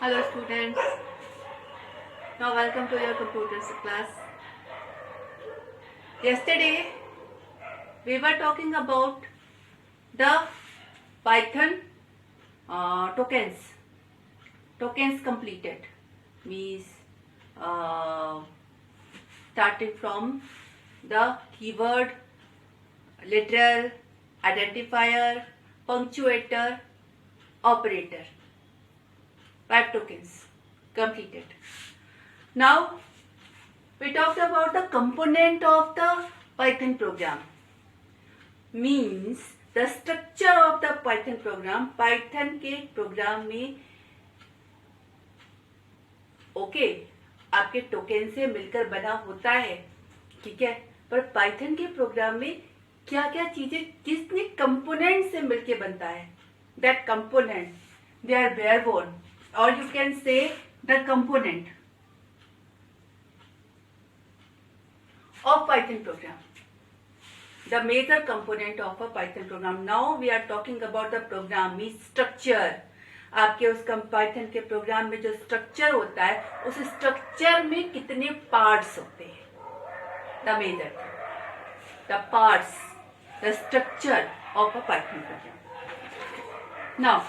Hello students, now welcome to your computer class. Yesterday we were talking about the Python tokens completed means starting from the keyword, literal, identifier, punctuator, operator. 5 tokens completed. Now we talked about the component of the Python program, means the structure of the Python program. Python के programme में okay आपके token से मिलकर बना होता है, ठीक है, पर पाइथन के प्रोग्राम में क्या क्या चीजें किसने कंपोनेंट से मिलकर बनता है, दैट कंपोनेंट दे आर बेयरबोर्न or you can say the component of Python program, the major component of a Python program. Now we are talking about the program means structure. आपके उस पाइथन के programme में जो structure होता है, उस structure में कितने पार्ट्स होते हैं, the major, the parts, the structure of a Python program. Now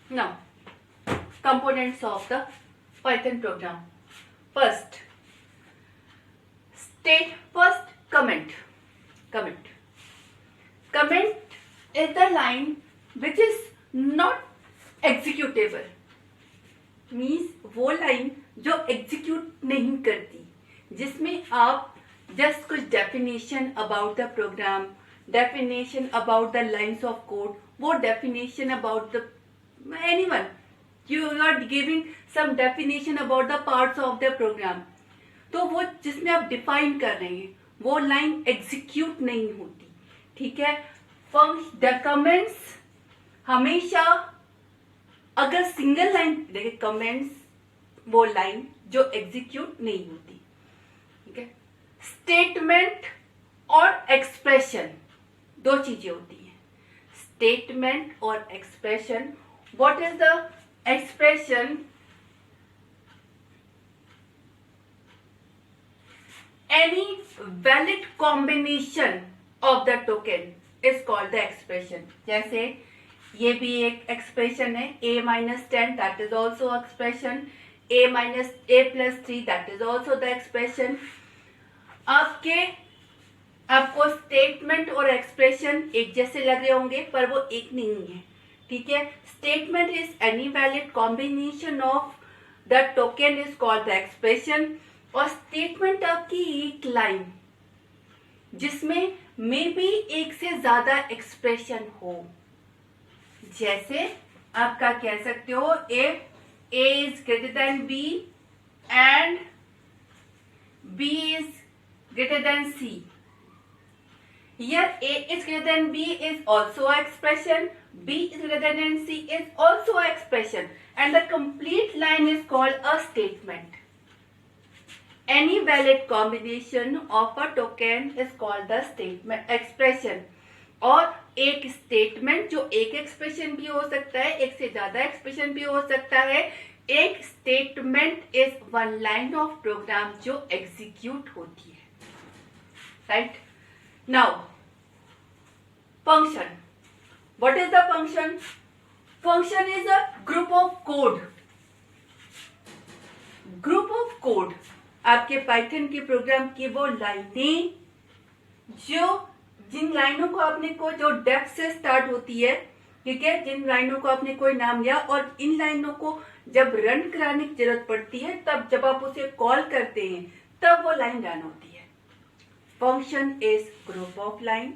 Now, components of the Python program. First, comment. Comment is the line which is not executable. Means वो line जो execute नहीं करती, जिसमें आप just कुछ definition about the program, definition about the lines of code, वो definition about the anyone, you are giving some definition about the parts of the program, तो वो जिसमें आप डिफाइन कर रहे हैं वो लाइन एग्जीक्यूट नहीं होती, ठीक है। द कमेंट्स हमेशा, अगर सिंगल लाइन देखिए कमेंट्स, वो लाइन जो एग्जीक्यूट नहीं होती, ठीक है। स्टेटमेंट और एक्सप्रेशन दो चीजें होती हैं, स्टेटमेंट और expression. What is the expression? Any valid combination of the token is called the expression. जैसे ये भी एक एक्सप्रेशन है, a-10 that is also expression, a+3 that is also the expression. आपको स्टेटमेंट और एक्सप्रेशन एक जैसे लग रहे होंगे पर वो एक नहीं है, ठीक है। Statement is any valid combination of the token is called the expression, और स्टेटमेंट आपकी एक लाइन जिसमें मे बी एक से ज्यादा एक्सप्रेशन हो। जैसे आपका कह सकते हो if a is greater than b and b is greater than c, here a is greater than b is also an expression, b is greater than c is also an expression, and the complete line is called a statement. Any valid combination of a token is called the statement expression. और एक statement जो एक expression भी हो सकता है, एक से ज्यादा एक्सप्रेशन भी हो सकता है। एक statement is one line of program जो एग्जीक्यूट होती है, right. Now, function. What is the function? Function is a group of code. Group of code. आपके पाइथन के प्रोग्राम की वो लाइनें जो जिन लाइनों को आपने को जो डेफ से स्टार्ट होती है, ठीक है, जिन लाइनों को आपने कोई नाम लिया और इन लाइनों को जब रन कराने की जरूरत पड़ती है, तब जब आप उसे कॉल करते हैं तब वो लाइन रन होती है। Function is group of line,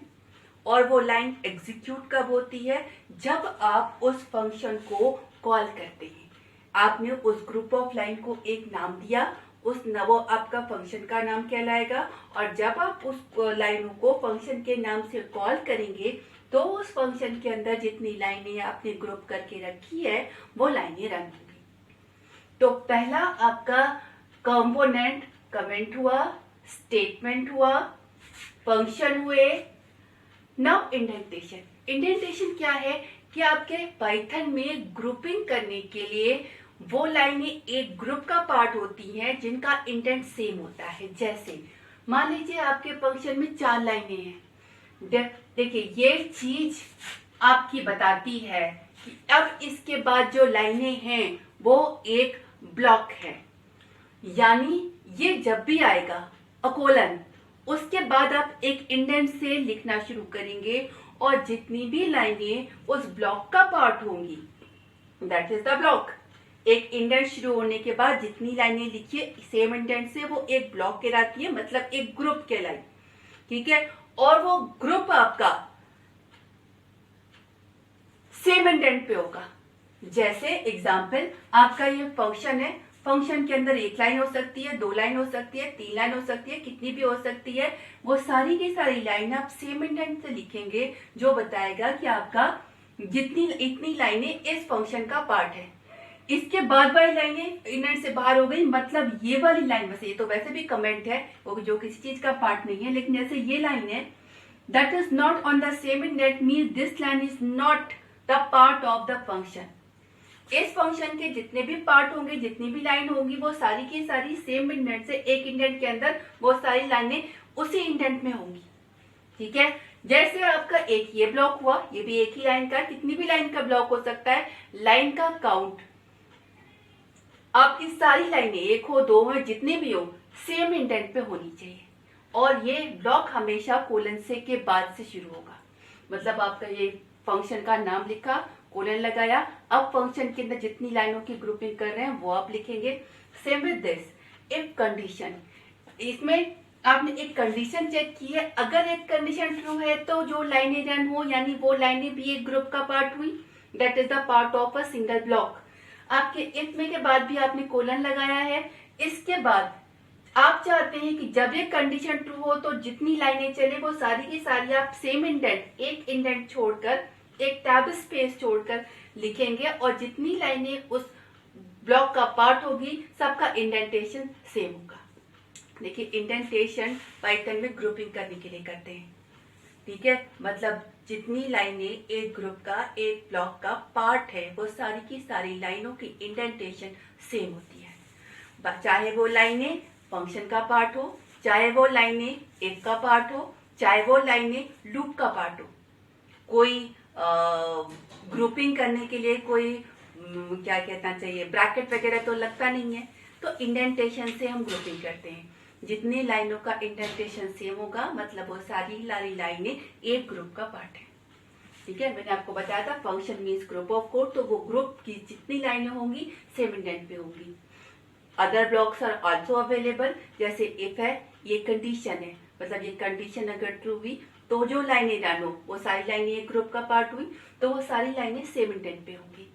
और वो लाइन एग्जीक्यूट कब होती है? जब आप उस फंक्शन को कॉल करते हैं। आपने उस ग्रुप ऑफ लाइन को एक नाम दिया, वो आपका फंक्शन का नाम कहलाएगा, और जब आप उस लाइनों को फंक्शन के नाम से कॉल करेंगे तो उस फंक्शन के अंदर जितनी लाइनें आपने ग्रुप करके रखी है वो लाइनें रन होंगी। तो पहला आपका कंपोनेंट कमेंट हुआ, स्टेटमेंट हुआ, फंक्शन हुए। Now indentation. इंडेंटेशन क्या है कि आपके पाइथन में ग्रुपिंग करने के लिए वो लाइनें एक ग्रुप का पार्ट होती हैं जिनका इंडेंट सेम होता है। जैसे मान लीजिए आपके फंक्शन में 4 लाइनें हैं। देखिए ये चीज आपकी बताती है कि अब इसके बाद जो लाइनें हैं वो एक ब्लॉक है, यानी ये जब भी आएगा अकोलन, उसके बाद आप एक इंडेंट से लिखना शुरू करेंगे और जितनी भी लाइनें उस ब्लॉक का पार्ट होंगी, दैट इज द ब्लॉक। एक इंडेंट शुरू होने के बाद जितनी लाइनें लिखिए सेम इंडेंट से, वो एक ब्लॉक कहलाती है, मतलब एक ग्रुप कहलाई, ठीक है। और वो ग्रुप आपका सेम इंडेंट पे होगा। जैसे एग्जाम्पल, आपका ये फंक्शन है, फंक्शन के अंदर 1 लाइन हो सकती है, 2 लाइन हो सकती है, 3 लाइन हो सकती है, कितनी भी हो सकती है। वो सारी की सारी लाइन आप सेम इंडेंट से लिखेंगे जो बताएगा कि आपका इतनी लाइनें इस फंक्शन का पार्ट है। इसके बाद वाली लाइनें इंडेंट से बाहर हो गई, मतलब ये वाली लाइन, वैसे ये तो वैसे भी कमेंट है वो जो किसी चीज का पार्ट नहीं है, लेकिन जैसे ये लाइन है that is not on the same indent means this line is not the part of the function. इस फंक्शन के जितने भी पार्ट होंगे, जितनी भी लाइन होंगी, वो सारी की सारी सेम इंडेंट से, एक इंडेंट के अंदर वो सारी लाइनें उसी इंडेंट में होंगी, ठीक है। जैसे आपका एक ये ब्लॉक हुआ, ये भी एक ही लाइन का, कितनी भी लाइन का ब्लॉक हो सकता है। लाइन का काउंट आपकी सारी लाइनें 1 हो 2 हो जितनी भी हो सेम इंडेंट पे होनी चाहिए, और ये ब्लॉक हमेशा कोलन से के बाद से शुरू होगा। मतलब आपका ये फंक्शन का नाम लिखा, कोलन लगाया, अब फंक्शन के अंदर जितनी लाइनों की ग्रुपिंग कर रहे हैं वो आप लिखेंगे। Same with this if condition, इसमें आपने एक कंडीशन चेक की है, अगर एक कंडीशन ट्रू है तो जो लाइनें रन हो, यानी वो लाइनें भी एक ग्रुप का पार्ट हुई। That is the part of a single block. आपके इफ में के बाद भी आपने कोलन लगाया है। इसके बाद आप चाहते हैं कि जब ये कंडीशन ट्रू हो तो जितनी लाइनें चले वो सारी की सारी आप सेम इंडेंट, एक इंडेंट छोड़कर, एक टैब स्पेस छोड़कर लिखेंगे, और जितनी लाइनें उस ब्लॉक का पार्ट होगी सबका इंडेंटेशन सेम होगा। देखिए, इंडेंटेशन पाइथन में ग्रुपिंग करने के लिए करते हैं, ठीक है। मतलब जितनी लाइनें एक ग्रुप का, एक ब्लॉक का पार्ट है, वो सारी की सारी लाइनों की इंडेंटेशन सेम होती है। चाहे वो लाइनें फंक्शन का पार्ट हो, चाहे वो लाइनें इफ का पार्ट हो, चाहे वो लाइनें लूप का पार्ट हो। कोई ग्रुपिंग करने के लिए कोई क्या कहना चाहिए, ब्रैकेट वगैरह तो लगता नहीं है, तो इंडेंटेशन से हम ग्रुपिंग करते हैं। जितनी लाइनों का इंडेंटेशन सेम होगा मतलब वो सारी लाइनें एक ग्रुप का पार्ट है, ठीक है। मैंने आपको बताया था function means group of code, तो वो ग्रुप की जितनी लाइनें होंगी सेम इंडेंट पे होंगी। Other blocks are also available, जैसे इफ है, ये कंडीशन है, मतलब ये कंडीशन अगर ट्रू हुई तो जो लाइनें डालो वो सारी लाइनें एक ग्रुप का पार्ट हुई, तो वो सारी लाइनें सेम इंडेंट पे होंगी,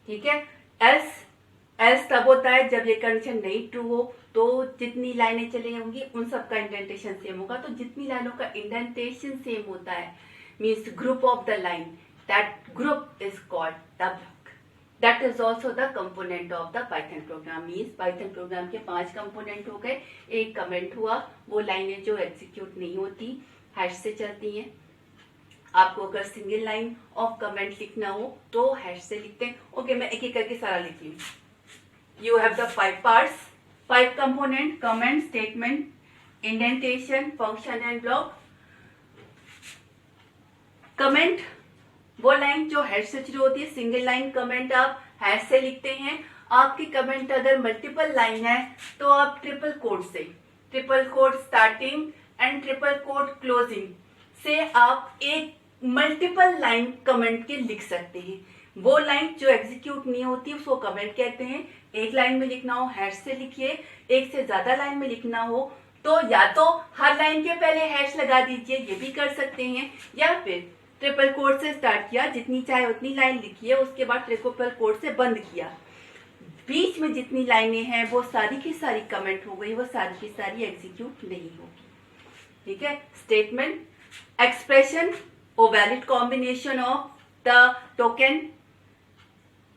ठीक है। एल्स तब होता है जब ये कंडीशन नहीं ट्रू हो, तो जितनी लाइनें चली होंगी उन सब का इंडेंटेशन सेम होगा। तो जितनी लाइनों का इंडेंटेशन सेम होता है means group of the line, that group is called the block. That is also the component of the Python programme. Means Python programme के 5 कंपोनेंट हो गए। एक कमेंट हुआ, वो लाइनें जो एग्जीक्यूट नहीं होती हैश से चलती हैं। आपको अगर सिंगल लाइन ऑफ कमेंट लिखना हो तो हैश से लिखते हैं। ओके, मैं एक एक करके सारा लिख रही हूँ। You have the 5 parts, 5 component, comment, statement, indentation, function and block. Comment वो लाइन जो हैश से शुरू होती है, सिंगल लाइन कमेंट आप हैश से लिखते हैं। आपकी कमेंट अगर मल्टीपल लाइन है तो आप ट्रिपल कोट से, triple quote starting and triple quote closing से आप एक मल्टीपल लाइन कमेंट के लिख सकते हैं। वो लाइन जो एग्जीक्यूट नहीं होती उसको कमेंट कहते हैं। एक लाइन में लिखना हो हैश से लिखिए, एक से ज्यादा लाइन में लिखना हो तो या तो हर लाइन के पहले हैश लगा दीजिए, ये भी कर सकते हैं, या फिर ट्रिपल कोट से स्टार्ट किया, जितनी चाहे उतनी लाइन लिखिए, उसके बाद ट्रिपल कोट से बंद किया। बीच में जितनी लाइनें हैं वो सारी की सारी कमेंट हो गई, वो सारी की सारी एग्जीक्यूट नहीं होगी, ठीक है। स्टेटमेंट, एक्सप्रेशन और valid combination of the token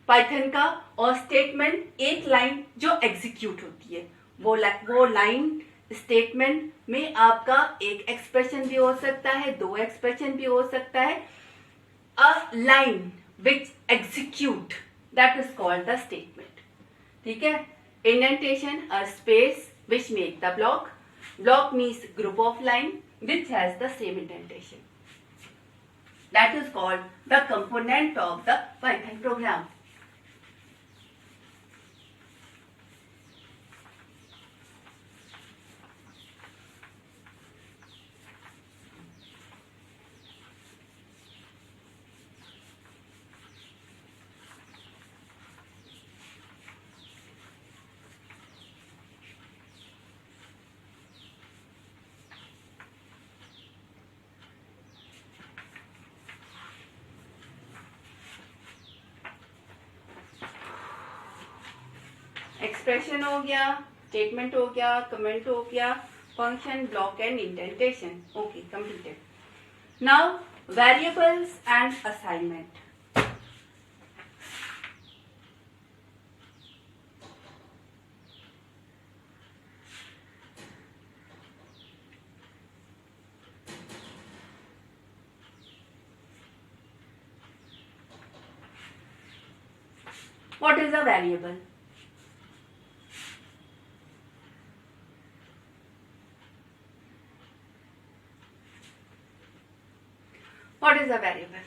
Python का, और स्टेटमेंट एक लाइन जो एग्जीक्यूट होती है, वो लाइन स्टेटमेंट में आपका एक एक्सप्रेशन भी हो सकता है, 2 एक्सप्रेशन भी हो सकता है। A line which execute, that is called the statement, ठीक है। Indentation, a space which make the block. Block means group of line which has the same indentation. That is called the component of the Python program. Expression हो गया, statement हो गया, comment हो गया, function, block and indentation. Okay, completed. Now variables and assignment. What is a variable? What is a variable?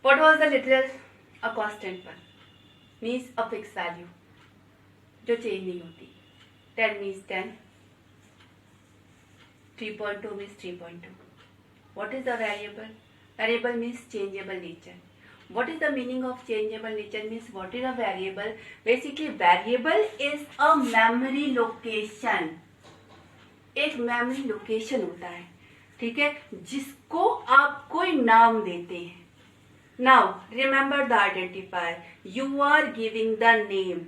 What was the literal? A constant one. Means a fixed value जो change नहीं होती। 10 means 10. 3.2 means 3.2. What is the variable? Variable means changeable nature. What is the meaning of changeable nature? Means what is a variable? Basically variable is a memory location. एक memory location होता है, ठीक है, जिसको आप कोई नाम देते हैं, now remember the identifier, you are giving the name.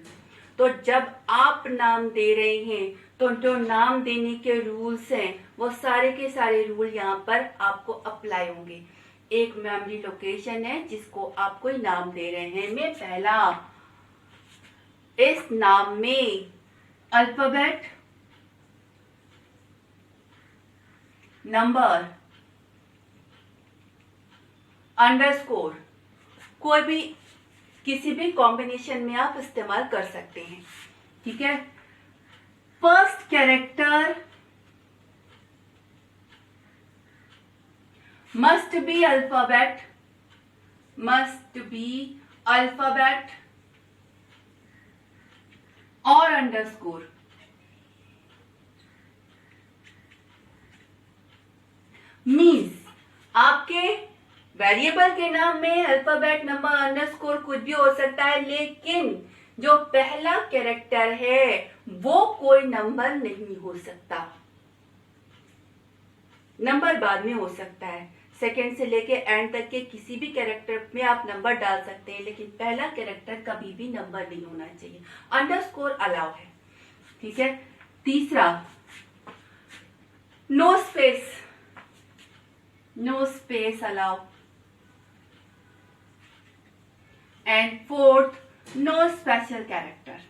तो जब आप नाम दे रहे हैं तो जो नाम देने के रूल्स हैं वो सारे के सारे रूल यहाँ पर आपको अप्लाई होंगे। एक मेमोरी लोकेशन है जिसको आप कोई नाम दे रहे हैं। मैं पहला, इस नाम में अल्फाबेट, नंबर, अंडरस्कोर, कोई भी किसी भी कॉम्बिनेशन में आप इस्तेमाल कर सकते हैं। ठीक है। First character must be alphabet, और अंडरस्कोर। मीन्स आपके वेरिएबल के नाम में अल्फाबेट, नंबर, अंडरस्कोर कुछ भी हो सकता है, लेकिन जो पहला कैरेक्टर है वो कोई नंबर नहीं हो सकता। नंबर बाद में हो सकता है, सेकेंड से लेके एंड तक के किसी भी कैरेक्टर में आप नंबर डाल सकते हैं, लेकिन पहला कैरेक्टर कभी भी नंबर नहीं होना चाहिए। अंडरस्कोर अलाउ है। ठीक है। तीसरा, no space allow. And fourth, no special character.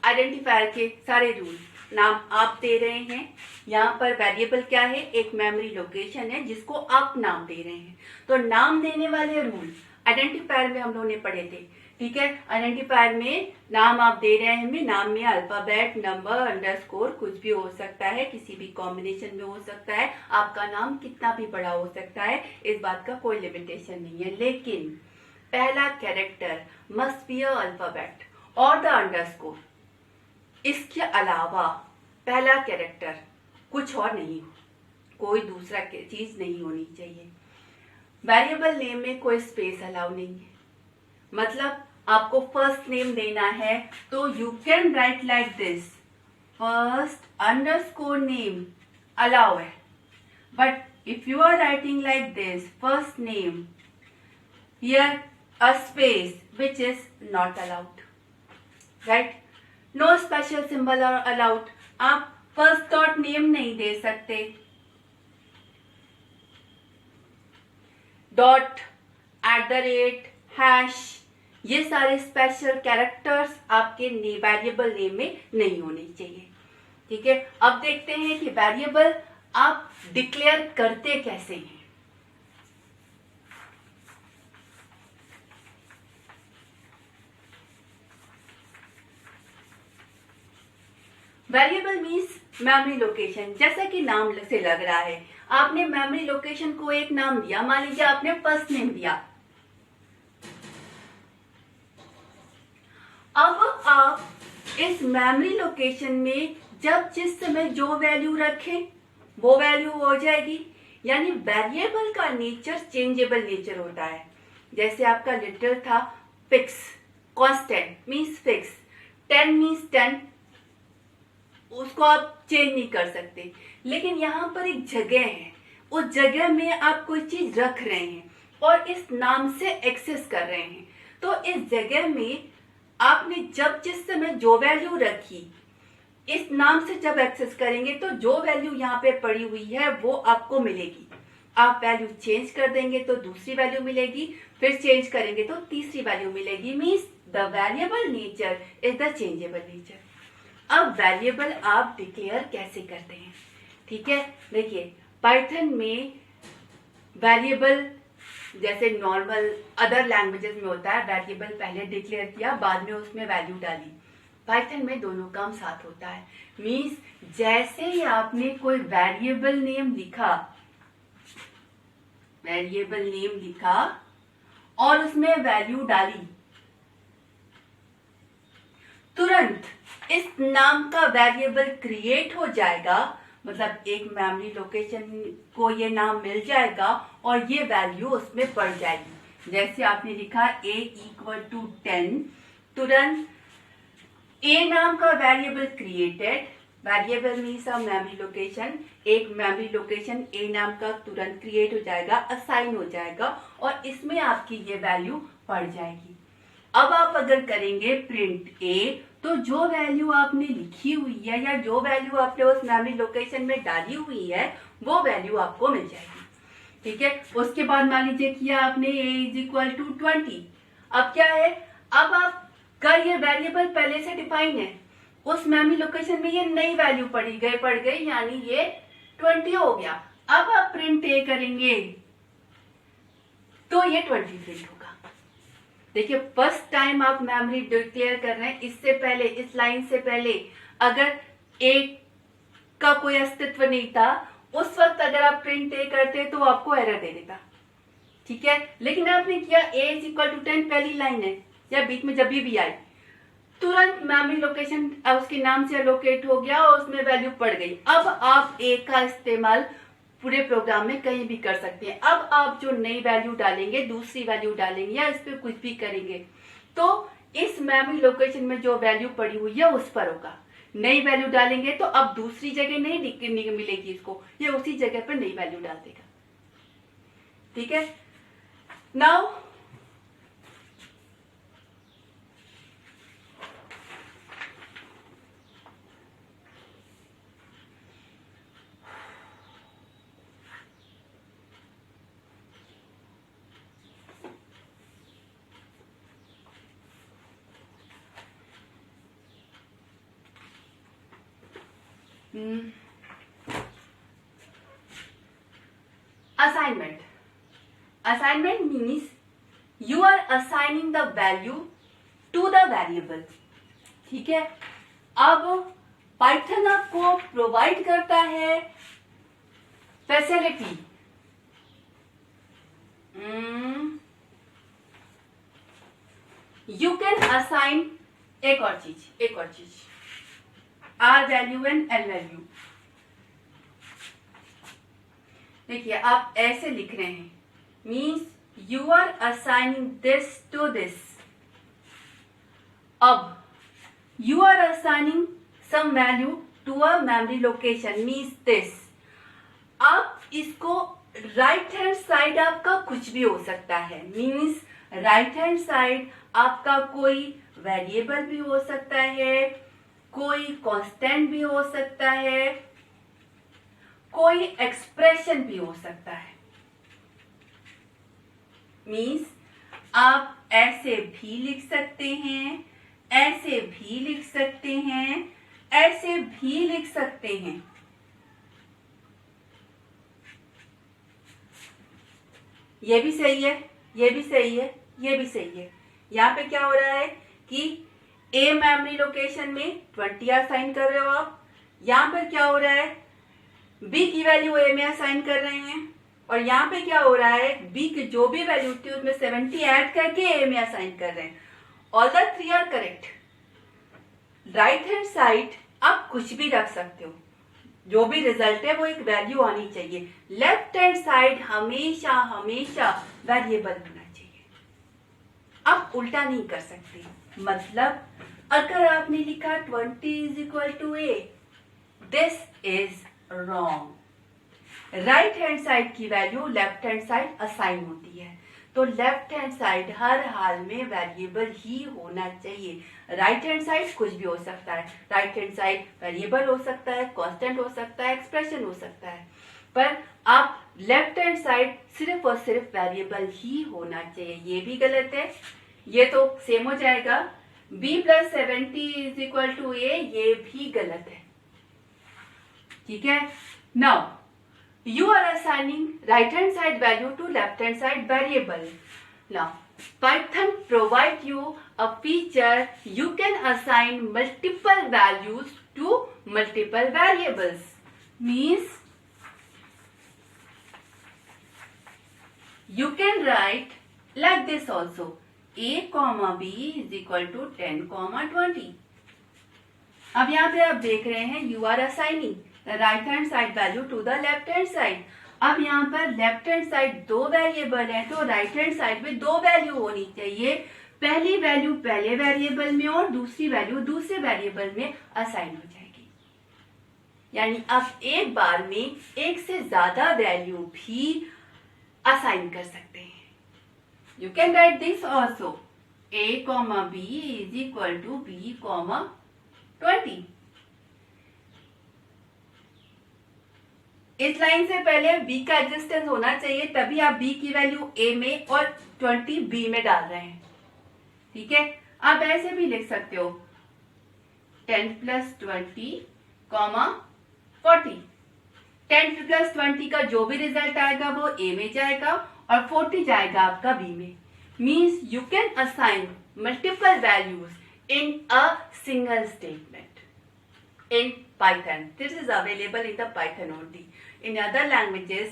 Identifier के सारे रूल, नाम आप दे रहे हैं, यहाँ पर वेरिएबल क्या है, एक मेमोरी लोकेशन है जिसको आप नाम दे रहे हैं। तो नाम देने वाले रूल आइडेंटिफायर में हम लोगों ने पढ़े थे। ठीक है। आइडेंटिफायर में नाम आप दे रहे हैं, नाम में अल्फाबेट, नंबर, अंडरस्कोर कुछ भी हो सकता है, किसी भी कॉम्बिनेशन में हो सकता है, आपका नाम कितना भी बड़ा हो सकता है, इस बात का कोई लिमिटेशन नहीं है। लेकिन पहला character must be a alphabet और द अंडरस्कोर। इसके अलावा पहला कैरेक्टर कुछ और नहीं हो, कोई दूसरा चीज नहीं होनी चाहिए। वेरिएबल नेम में कोई स्पेस अलाउ नहीं है। मतलब आपको फर्स्ट नेम देना है तो you can write like this, first underscore name allow है, but if you are writing like this, first name here a space which is not allowed, right. No special symbol are allowed. आप first dot name नहीं दे सकते, dot, at the rate, hash, ये सारे special characters आपके variable name में नहीं होने चाहिए। ठीक है। अब देखते हैं कि वेरिएबल आप डिक्लेयर करते कैसे हैं। Variable means memory location. जैसा कि नाम से लग रहा है, आपने मेमोरी लोकेशन को एक नाम दिया, मान लीजिए आपने फर्स्ट नेम दिया। अब आप इस मेमोरी लोकेशन में जब जिस समय जो वैल्यू रखें वो वैल्यू हो जाएगी। यानी वेरिएबल का नेचर चेंजेबल नेचर होता है। जैसे आपका लिटल था fix, constant means fix, 10 means 10, उसको आप चेंज नहीं कर सकते। लेकिन यहाँ पर एक जगह है, उस जगह में आप कोई चीज रख रहे हैं और इस नाम से एक्सेस कर रहे हैं। तो इस जगह में आपने जब जिस समय जो वैल्यू रखी, इस नाम से जब एक्सेस करेंगे तो जो वैल्यू यहाँ पे पड़ी हुई है वो आपको मिलेगी। आप वैल्यू चेंज कर देंगे तो दूसरी वैल्यू मिलेगी, फिर चेंज करेंगे तो तीसरी वैल्यू मिलेगी। Means the variable nature is the changeable nature. अब वेरिएबल आप डिक्लेयर कैसे करते हैं? ठीक है, देखिए पाइथन में वेरिएबल जैसे नॉर्मल अदर लैंग्वेजेस में होता है, वेरिएबल पहले डिक्लेयर किया, बाद में उसमें वैल्यू डाली। पाइथन में दोनों काम साथ होता है। मीन्स जैसे ही आपने कोई वेरिएबल नेम लिखा और उसमें वैल्यू डाली, तुरंत इस नाम का वेरिएबल क्रिएट हो जाएगा। मतलब एक मेमोरी लोकेशन को ये नाम मिल जाएगा और ये वैल्यू उसमें पड़ जाएगी। जैसे आपने लिखा a = 10, तुरंत a नाम का वेरिएबल क्रिएटेड, वेरिएबल मीन्स अ मेमोरी लोकेशन, एक मेमोरी लोकेशन ए नाम का तुरंत क्रिएट हो जाएगा, असाइन हो जाएगा और इसमें आपकी ये वैल्यू पड़ जाएगी। अब आप अगर करेंगे प्रिंट ए, तो जो वैल्यू आपने लिखी हुई है या जो वैल्यू आपने उस मेमोरी लोकेशन में डाली हुई है वो वैल्यू आपको मिल जाएगी। ठीक है, उसके बाद मान लीजिए किया आपने a इज इक्वल टू 20। अब क्या है, अब आपका ये वेरिएबल पहले से डिफाइन है, उस मेमोरी लोकेशन में ये नई वैल्यू पड़ गई यानी ये 20 हो गया। अब आप प्रिंट ए करेंगे तो ये 20 प्रिंट होगा। देखिए फर्स्ट टाइम आप मेमोरी डिक्लेयर कर रहे हैं, इससे पहले इस लाइन से पहले अगर ए का कोई अस्तित्व नहीं था, उस वक्त अगर आप प्रिंट ए करते तो आपको एरर दे देता। ठीक है, लेकिन आपने किया a इज इक्वल टू 10 पहली लाइन है या बीच में जब भी आई, तुरंत मेमोरी लोकेशन उसके नाम से एलोकेट हो गया और उसमें वैल्यू पड़ गई। अब आप a का इस्तेमाल पूरे प्रोग्राम में कहीं भी कर सकते हैं। अब आप जो नई वैल्यू डालेंगे, दूसरी वैल्यू डालेंगे या इस पर कुछ भी करेंगे तो इस मेमोरी लोकेशन में जो वैल्यू पड़ी हुई है उस पर होगा। नई वैल्यू डालेंगे तो अब दूसरी जगह नहीं मिलेगी इसको, ये उसी जगह पर नई वैल्यू डाल देगा। ठीक है, now assignment means you are assigning the value to the variable। ठीक है, अब पाइथन आपको प्रोवाइड करता है फैसिलिटी, यू कैन असाइन एक और चीज R value and L value. देखिए आप ऐसे लिख रहे हैं, means you are assigning this to this. अब you are assigning some value to a memory location means this. आप इसको राइट हैंड साइड आपका कुछ भी हो सकता है, मीन्स राइट हैंड साइड आपका कोई वेरिएबल भी हो सकता है, कोई कांस्टेंट भी हो सकता है, कोई एक्सप्रेशन भी हो सकता है। मीन्स आप ऐसे भी लिख सकते हैं, ऐसे भी लिख सकते हैं, ऐसे भी लिख सकते हैं। ये भी सही है, ये भी सही है, ये भी सही है। यहाँ पे क्या हो रहा है कि ए मेमोरी लोकेशन में 20 असाइन कर रहे हो आप, यहाँ पर क्या हो रहा है बी की वैल्यू ए में असाइन कर रहे हैं और यहाँ पे क्या हो रहा है बी की जो भी वैल्यू थी उसमें 70 ऐड करके ए में असाइन कर रहे हैं। All the three are correct. Right hand side आप कुछ भी रख सकते हो, जो भी रिजल्ट है वो एक वैल्यू आनी चाहिए। लेफ्ट हैंड साइड हमेशा हमेशा वेरिएबल होना चाहिए, आप उल्टा नहीं कर सकते। मतलब अगर आपने लिखा 20 is equal to A, this is wrong. Right hand side की value left hand side assign होती है, तो लेफ्ट हैंड साइड हर हाल में वेरिएबल ही होना चाहिए। राइट हैंड साइड कुछ भी हो सकता है, राइट हैंड साइड वेरिएबल हो सकता है, कांस्टेंट हो सकता है, एक्सप्रेशन हो सकता है, पर आप लेफ्ट हैंड साइड सिर्फ और सिर्फ वेरिएबल ही होना चाहिए। ये भी गलत है, ये तो सेम हो जाएगा। b plus 70 is equal to A, ये भी गलत है। ठीक है, now you are assigning right hand side value to left hand side variable. Now Python provide you a feature, you can assign multiple values to multiple variables. Means you can write like this also, a comma b is equal to 10 comma 20. अब यहाँ पे आप देख रहे हैं you are assigning right hand side value to the left hand side. अब यहाँ पर लेफ्ट हैंड साइड दो वेरिएबल है तो राइट हैंड साइड में दो वैल्यू होनी चाहिए। पहली वैल्यू पहले वेरिएबल में और दूसरी वैल्यू दूसरे वेरिएबल में असाइन हो जाएगी। यानी आप एक बार में एक से ज्यादा वैल्यू भी असाइन कर सकते हैं. You can right this also. a, b is equal to b, 20. इस लाइन से पहले b का एग्जिस्टेंस होना चाहिए, तभी आप b की वैल्यू a में और 20 b में डाल रहे हैं. ठीक है, आप ऐसे भी लिख सकते हो 10 प्लस 20, 40. 10 प्लस 20 का जो भी रिजल्ट आएगा वो a में जाएगा और 40 जाएगा आपका b में. Means you can assign multiple values in a single statement in Python. This is available in the Python only. In other languages,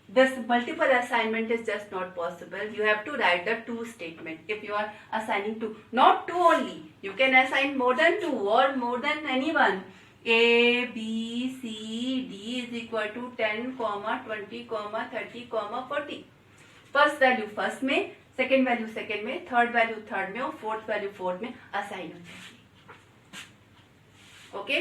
this multiple assignment is just not possible. You have to write the two statement. If you are assigning two, not two only. You can assign more than two or more than anyone. A, B, C, D is equal to 10, 20, 30, 40. First value first में, second value second में, third value third में और fourth value fourth में assign हो जाएगी. Okay.